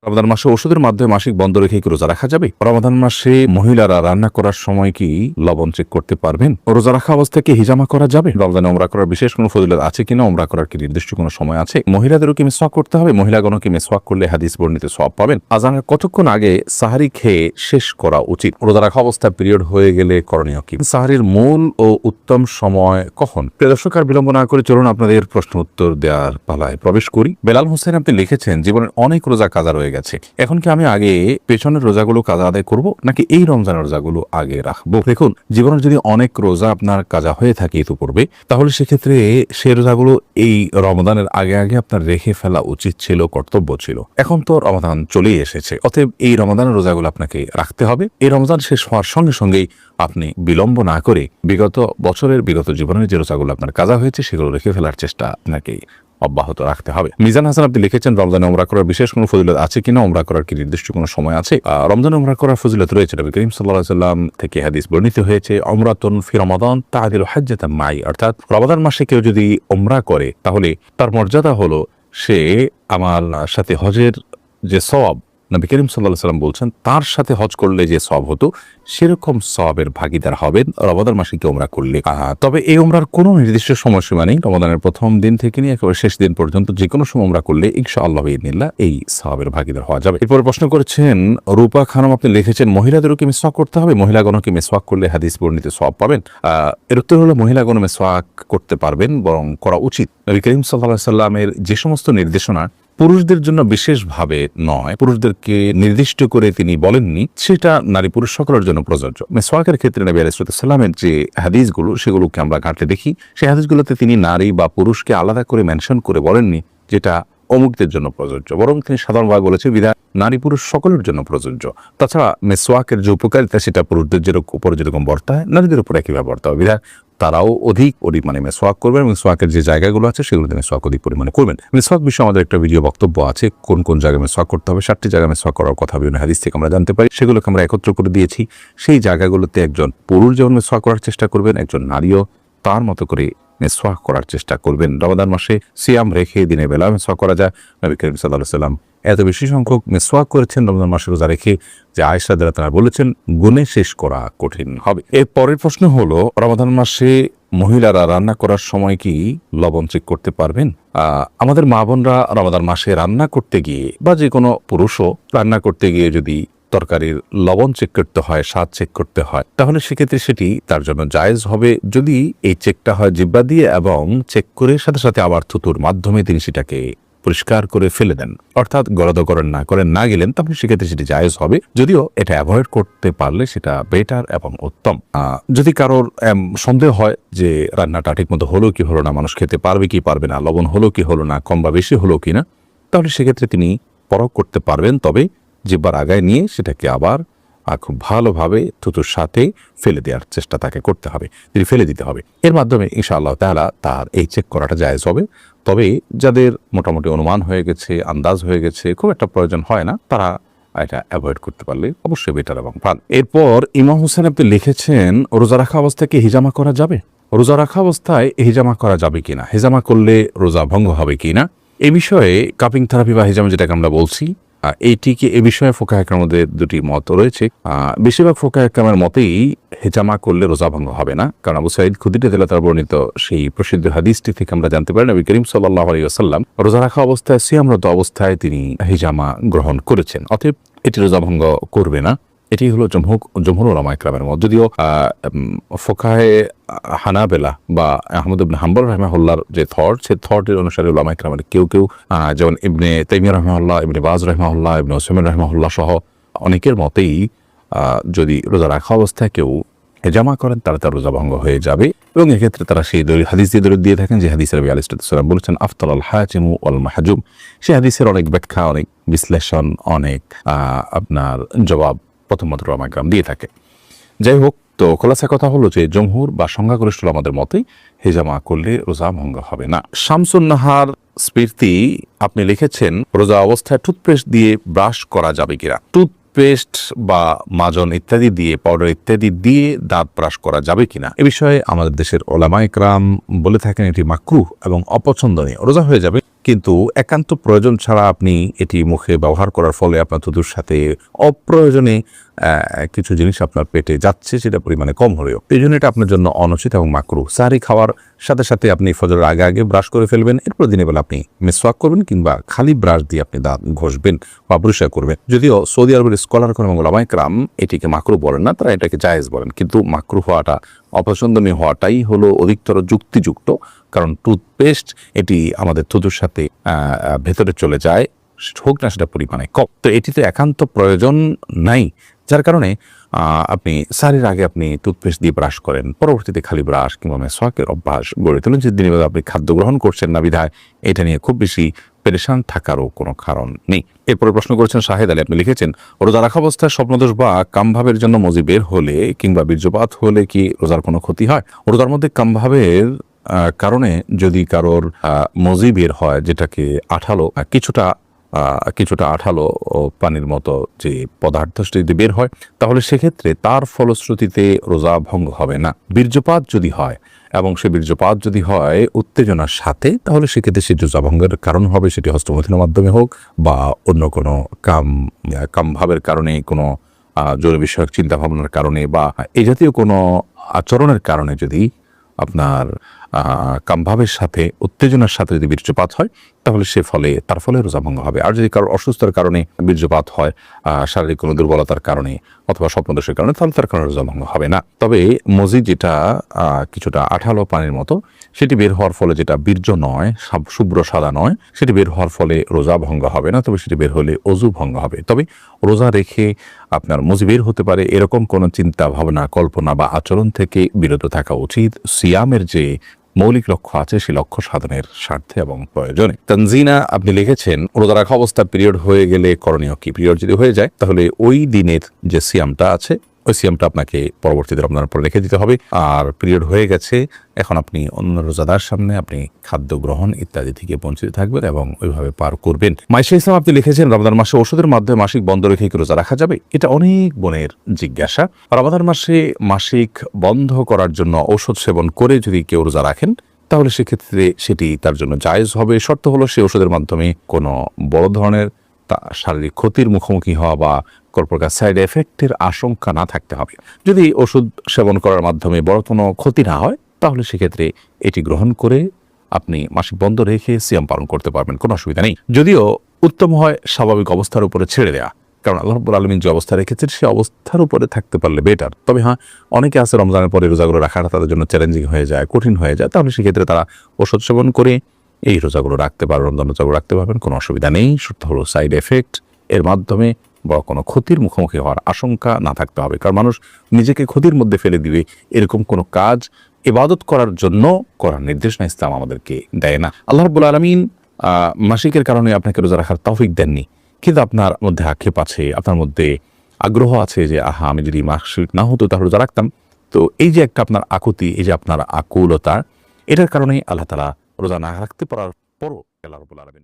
রমাদান মাসে ওষুধের মাধ্যমে মাসিক বন্ধ রেখে কি রোজা রাখা যাবে? রমাদান মাসে মহিলারা রান্না করার সময় কি লবণ চেক করতে পারবেন? রোজা রাখা অবস্থায় কি হিজামা করা যাবে? রমজানে ওমরা করার বিশেষ কোনো ফজিলত আছে কিনা? ওমরা করার কি নির্দিষ্ট কোনো সময় আছে? মহিলাদেরও কি মিসওয়াক করতে হবে? মহিলাগণও কি মিসওয়াক করলে হাদিস বর্ণিত সওয়াব পাবেন? আজানের কতক্ষণ আগে সাহারি খেয়ে শেষ করা উচিত? রোজা রাখা অবস্থায় পিরিয়ড হয়ে গেলে করণীয় কি? সাহারির মূল ও উত্তম সময় কখন? প্রিয় দর্শক, আর বিলম্ব না করে চলুন আপনাদের প্রশ্ন উত্তর দেওয়ার পালায় প্রবেশ করি। বেলাল হোসেন আপনি লিখেছেন, জীবনের অনেক রোজা কাজা রয়ে গেছে, এখন কি আমি আগে পেছনের রোজাগুলো কাজা আদায় করব নাকি এই রমজানের রোজাগুলো আগে রাখবো? দেখুন, জীবনের যদি অনেক রোজা আপনার কাজা হয়ে থাকে ইতিপূর্বে, তাহলে সেক্ষেত্রে সে রোজাগুলো এই রমজানের আগে আগে আপনার রেখে ফেলা উচিত ছিল, কর্তব্য ছিল। এখন তো রমজান চলেই এসেছে, অতএব এই রমজানের রোজাগুলো আপনাকে রাখতে হবে। এই রমজান শেষ হওয়ার সঙ্গে সঙ্গেই আপনি বিলম্ব না করে বিগত বছরের বিগত জীবনের যে রোজাগুলো আপনার কাজা হয়েছে সেগুলো রেখে ফেলার চেষ্টা আপনাকে অব্যাহত রাখতে হবে। মিজান হাসান আপনি লিখেছেন, রমজানে ওমরা করার বিশেষ কোনো ফজিলত আছে কিনা? ওমরা করার কি নির্দিষ্ট কোনো সময় আছে? রমজানে ওমরা করার ফজিলত রয়েছে। নবী করিম সাল্লাল্লাহু আলাইহি ওয়াসাল্লাম থেকে হাদিস বর্ণিত হয়েছে, উমরাতুন ফি রমাদান তা'দিলু হাজ্জাতান মাই, অর্থাৎ রমাদান মাসে কেউ যদি ওমরা করে তাহলে তার মর্যাদা হলো সে আমার সাথে হজের যে সওয়াব নবী করিম সাল্লাল্লাহু আলাইহি ওয়াসাল্লাম বলছেন তার সাথে হজ করলে যে সওয়াব হতো সেরকম সওয়াবের ভাগীদার হবেন রমাদান মাসে কি ওমরা করলে। তবে এই ওমরার কোনো নির্দিষ্ট সময়সীমা নেই। রমাদানের প্রথম দিন থেকে নিয়ে একেবারে শেষ দিন পর্যন্ত যে কোনো সময় ওমরা করলে ইনশাআল্লাহ বিইذনিল্লাহ এই সওয়াবের ভাগীদার হওয়া যাবে। এরপর প্রশ্ন করেছেন রূপা খানম, আপনি লিখেছেন, মহিলাদেরও কি মিসওয়াক করতে হবে? মহিলাগণও কি মিসওয়াক করলে হাদিস বর্ণিত সওয়াব পাবেন? এর উত্তর হলো মহিলাগণ মিসওয়াক করতে পারবেন, বরং করা উচিত। নবী করিম সাল্লাল্লাহু আলাইহি ওয়াসাল্লামের যে সমস্ত নির্দেশনা পুরুষদের জন্য বিশেষভাবে নয়, পুরুষদেরকে নির্দিষ্ট করে তিনি বলেননি, সেটা নারী পুরুষ সকলের জন্য প্রযোজ্য। মিসওয়াকের ক্ষেত্রে নবী আলাইহিস সালামের যে হাদিসগুলো সেগুলোকে আমরা ঘাঁটলে দেখি, সেই হাদিসগুলোতে তিনি নারী বা পুরুষকে আলাদা করে মেনশন করে বলেননি যেটা অমুকদের জন্য প্রযোজ্য, বরং তিনি সাধারণভাবে বলেছেন বিধায় নারী পুরুষ সকলের জন্য প্রযোজ্য। তাছাড়া মিসওয়াকের যে উপকারিতা সেটা পুরুষদের উপর যেরকম বর্তায় নারীদের উপর একইভাবে বর্তায়, বিধায় তারাও অধিক পরিমাণে মিসওয়াক করবেন। মিসওয়াকের যে জায়গাগুলো আছে সেগুলোতে মিসওয়াক অধিক পরিমাণে করবেন। মিসওয়াক বিষয়ে আমাদের একটা ভিডিও বক্তব্য আছে, কোন কোন জায়গায় মিসওয়াক করতে হবে, 7টি জায়গায় মিসওয়াক করার কথা বিভিন্ন হাদিস থেকে আমরা জানতে পারি, সেগুলোকে আমরা একত্র করে দিয়েছি। সেই জায়গাগুলোতে একজন পুরুষ যেমন মিসওয়াক করার চেষ্টা করবেন, একজন নারীও তার মতো করে মিসওয়াক করার চেষ্টা করবেন। রমাদান মাসে সিয়াম রেখে দিনের বেলা মিসওয়াক করা যায়। নবী করিম সাল্লাল্লাহু আলাইহি ওয়াসাল্লাম এত বেশি সংখ্যক মিসওয়াক করেছেন রমজান মাসে রোজা রেখে যে আয়েশা রাদিয়াল্লাহু তাআলা বলেছেন গুণে শেষ করা কঠিন হবে। এর পরের প্রশ্ন হলো, রমাদান মাসে মহিলারা রান্না করার সময় কি লবণ চেক করতে পারবেন? আমাদের মা বোনরা রমাদান মাসে রান্না করতে গিয়ে বা যে কোনো পুরুষও রান্না করতে গিয়ে যদি তরকারির লবণ চেক করতে হয়, স্বাদ চেক করতে হয়, তাহলে সেক্ষেত্রে সেটি তার জন্য জায়েজ হবে যদি এই চেকটা হয় জিহ্বা দিয়ে এবং চেক করে সাথে সাথে আবার থুতুর মাধ্যমে তিনি সেটাকে পরিষ্কার করে ফেলে দেন, অর্থাৎ গরদকরণ না গেলেন, তাহলে সেক্ষেত্রে সেটি জায়েজ হবে। যদিও এটা অ্যাভয়েড করতে পারলে সেটা বেটার এবং উত্তম। যদি কারোর সন্দেহ হয় যে রান্নাটা ঠিক মতো হলো কি হলো না, মানুষ খেতে পারবে কি পারবে না, লবণ হলো কি হলো না, কম বা বেশি হলো কি না, তাহলে সেক্ষেত্রে তিনি পরখ করতে পারবেন। তবে জিহ্বার আগায় নিয়ে সেটাকে আবার খুব ভালোভাবে থুতুর সাথে ফেলে দেওয়ার চেষ্টা তাকে করতে হবে, তিনি ফেলে দিতে হবে। এর মাধ্যমে ইনশাআল্লাহ তাআলা তার এই চেক করাটা জায়েজ হবে। তবে যাদের মোটামুটি অনুমান হয়ে গেছে, আন্দাজ হয়ে গেছে, খুব একটা প্রয়োজন হয় না, তারা এটা অ্যাভয়েড করতে পারলে অবশ্যই বেটার এবং ভালো। এরপর ইমাম হোসেন আপনি লিখেছেন, রোজা রাখা অবস্থায় কি হিজামা করা যাবে? রোজা রাখা অবস্থায় হিজামা করা যাবে কিনা, হিজামা করলে রোজা ভঙ্গ হবে কিনা, এ বিষয়ে কাপিং থেরাপি বা হিজামা যেটাকে আমরা বলছি, এইটিকে এ বিষয়ে ফোকাহ ইকরামদের দুটি মত রয়েছে। বেশিরভাগ ফোকাহ ইকরামের মতেই হেজামা করলে রোজা ভঙ্গ হবে না, কারণ আবু সাঈদ খুদরি রাদিয়াল্লাহু তাআলা বর্ণিত সেই প্রসিদ্ধ হাদিসটি থেকে আমরা জানতে পারি নবী করিম সাল্লাল্লাহু আলাইহি ওয়াসাল্লাম রোজা রাখা অবস্থায় সিয়ামরত অবস্থায় তিনি হিজামা গ্রহণ করেছেন, অতএব এটি রোজা ভঙ্গ করবে না। এটি হলো জমহুর উলামা ইকরামের মত। যদিও ফোকাহে হানাবেলা বা আহমদ ইবনে হাম্বল রাহিমাহুল্লাহর যে থট, সে থটের অনুসারে উলামা ইকরামের কেউ কেউ যেমন ইবনে তাইমিয়া রাহিমাহুল্লাহ, ইবনে বাজ রাহিমাহুল্লাহ, ইবনে উসাইমিন রাহিমাহুল্লাহ সহ অনেকের মতেই যদি রোজা রাখা অবস্থায় কেউ হেজামা করেন তার রোজা ভঙ্গ হয়ে যাবে। এবং এক্ষেত্রে তারা সেই হাদিস দিয়ে থাকেন যে হাদিসের নবী আলাইহিস সালাম বলেছেন আফতাল হাজিমু ওয়াল মাহজুম। সেই হাদিসের অনেক ব্যাখ্যা, অনেক বিশ্লেষণ, অনেক আপনার জবাব প্রথমত উলামা ইকরাম দিয়ে থাকে। যাই হোক, তো খোলাসা কথা হলো যে জমহুর বা সংখ্যাগরিষ্ঠ আমাদের মতেই হেজামা করলে রোজা ভঙ্গ হবে না। শামসুন নাহার স্ফীর্তি আপনি লিখেছেন, রোজা অবস্থায় টুথপেস্ট দিয়ে ব্রাশ করা যাবে কিনা? টুথপেস্ট বা মাজন ইত্যাদি দিয়ে, পাউডার ইত্যাদি দিয়ে দাঁত ব্রাশ করা যাবে কিনা, এ বিষয়ে আমাদের দেশের উলামা ইকরাম বলে থাকেন এটি মাকরুহ এবং অপছন্দনীয়। রোজা হয়ে যাবে, কিন্তু একান্ত প্রয়োজন ছাড়া আপনি এটি মুখে ব্যবহার করার ফলে আপনার থুতুর সাথে অপ্রয়োজনে কিছু জিনিস আপনার পেটে যাচ্ছে, সেটা পরিমাণে কম হলেও এই জন্য এটা আপনার জন্য অনুচিত এবং মাকরুহ। সাহরি খাওয়ার সাথে সাথে আপনি ফজরের আগে আগে ব্রাশ করে ফেলবেন, এরপর দিনের বেলা আপনি মিসওয়াক করবেন কিংবা খালি ব্রাশ দিয়ে আপনি দাঁত ঘষবেন বা পরিষ্কার করবেন। যদিও সৌদি আরবের স্কলার এবং ওলামায়ে কেরাম এটিকে মাকরুহ বলেন না, তারা এটাকে জায়েজ বলেন, কিন্তু মাকরুহ হওয়াটা, অপছন্দনীয় হওয়াটাই হলো অধিকতর যুক্তিযুক্ত। কারণ টুথপেস্ট এটি আমাদের থুতুর সাথে ভেতরে চলে যায়, হোক না সেটা পরিমাণে কম, তো এটিতে একান্ত প্রয়োজন নাই, যার কারণে আপনি সারির আগে আপনি টুথপেস্ট দিয়ে ব্রাশ করেন, পরবর্তীতে খালি ব্রাশ কিংবা মেসওয়াকের অভ্যাস গড়ে তোলেন। যে দিনের বেলা আপনি খাদ্য গ্রহণ করছেন না বিধায় এটা নিয়ে খুব বেশি পেরেশান থাকারও কোনো কারণ নেই। এরপরে প্রশ্ন করেছেন শাহেদ আলী, আপনি লিখেছেন রোজা রাখা অবস্থায় স্বপ্নদোষ বা কামভাবের জন্য মজি বের হলে কিংবা বীর্যপাত হলে কি রোজার কোনো ক্ষতি হয়? রোজার মধ্যে কামভাবের কারণে যদি কারোর মজি বের হয়, যেটাকে আঠালো কিছুটা আঠালো পানির মতো যে পদার্থ যদি বের হয়, তাহলে সেক্ষেত্রে তার ফলশ্রুতিতে রোজা ভঙ্গ হবে না। বীর্যপাত যদি হয় এবং সে বীর্যপাত যদি হয় উত্তেজনার সাথে, তাহলে সেক্ষেত্রে সে রোজা ভঙ্গের কারণ হবে, সেটি হস্তমৈথুনের মাধ্যমে হোক বা অন্য কোনো কামভাবের কারণে, কোনো জরুরি বিষয়ক চিন্তা ভাবনার কারণে বা এই জাতীয় কোনো আচরণের কারণে যদি আপনার কামভাবের সাথে উত্তেজনার সাথে যদি বীর্যপাত হয়, তাহলে তার ফলে রোজা ভঙ্গ হবে। আর যদি কারোর অসুস্থতার কারণে বীর্যপাত হয়, শারীরিক কোনো দুর্বলতার কারণে অথবা স্বপ্নদোষের কারণে, তাহলে তার কারণে রোজা ভঙ্গ হবে না। তবে মজি যেটা কিছুটা আঠালো পানির মতো, সেটি বের হওয়ার ফলে, যেটা বীর্য নয়, শুভ্র সাদা নয়, সেটি বের হওয়ার ফলে রোজা ভঙ্গ হবে না, তবে সেটি বের হলে অজু ভঙ্গ হবে। তবে রোজা রেখে আপনার মজি বের হতে পারে এরকম কোনো চিন্তা ভাবনা, কল্পনা বা আচরণ থেকে বিরত থাকা উচিত। সিয়ামের যে মৌলিক লক্ষ্য আছে সেই লক্ষ্য সাধনের স্বার্থে এবং প্রয়োজনে। তানজিনা, আপনি লিখেছেন রোজা রাখা অবস্থায় পিরিয়ড হয়ে গেলে করণীয় কি? পিরিয়ড যদি হয়ে যায়, তাহলে ওই দিনের যে সিয়ামটা আছে, ওই সিয়ামটা আপনাকে পরবর্তীতে রমজানের পরে রেখে দিতে হবে। আর পিরিয়ড হয়ে গেছে, এখন আপনি অন্য রোজাদার সামনে আপনি খাদ্য গ্রহণ ইত্যাদি থেকে বঞ্চিত থাকবেন এবং ওইভাবে পার করবেন। মাইশা ইসলাম, আপনি লিখেছেন রমজান মাসে ওষুধের মাধ্যমে মাসিক বন্ধ রেখে কি রোজা রাখা যাবে? এটা অনেক বোনের জিজ্ঞাসা। রমজান মাসে মাসিক বন্ধ করার জন্য ঔষধ সেবন করে যদি কেউ রোজা রাখেন, তাহলে সেক্ষেত্রে সেটি তার জন্য জায়েজ হবে। শর্ত হলো সে ওষুধের মাধ্যমে কোনো বড় ধরনের শারীরিক ক্ষতির মুখোমুখি হওয়া বা কোনো প্রকার সাইড এফেক্টের আশঙ্কা না থাকতে হবে। যদি ওষুধ সেবন করার মাধ্যমে বড় কোনো ক্ষতি না হয়, তাহলে সেক্ষেত্রে এটি গ্রহণ করে আপনি মাসিক বন্ধ রেখে সিয়াম পালন করতে পারবেন, কোনো অসুবিধা নেই। যদিও উত্তম হয় স্বাভাবিক অবস্থার উপরে ছেড়ে দেয়া, কারণ আল্লাহ রাব্বুল আলামিন যে অবস্থা রেখেছেন সে অবস্থার উপরে থাকতে পারলে বেটার। তবে হ্যাঁ, অনেকে আছে রমজানের পরে রোজাগুলো রাখাটা তাদের জন্য চ্যালেঞ্জিং হয়ে যায়, কঠিন হয়ে যায়, তাহলে সেক্ষেত্রে তারা ওষুধ সেবন করে এই রোজাগুলো রাখতে পারবেন, রমজান রোজাগুলো রাখতে পারবেন, কোনো অসুবিধা নেই। শর্ত হলো সাইড এফেক্ট এর মাধ্যমে বড় কোনো ক্ষতির মুখোমুখি হওয়ার আশঙ্কা না থাকতে হবে। কারণ মানুষ নিজেকে ক্ষতির মধ্যে ফেলে দিবে এরকম কোনো কাজ ইবাদত করার জন্য করার নির্দেশনা ইসলাম আমাদেরকে দেয় না। আল্লাহ রাব্বুল আলামিন মাসিকের কারণে আপনাকে রোজা রাখার তৌফিক দেননি, কিন্তু আপনার মধ্যে আক্ষেপ আছে, আপনার মধ্যে আগ্রহ আছে যে আমি যদি মাসিক না হতো তাহলে রোজা রাখতাম। তো এই যে একটা আপনার আকুতি, এই যে আপনার আকুলতা, এটার কারণেই আল্লাহ তাআলা রোজা না রাখতে পারার পরও আল্লাহ রাব্বুল আলামিন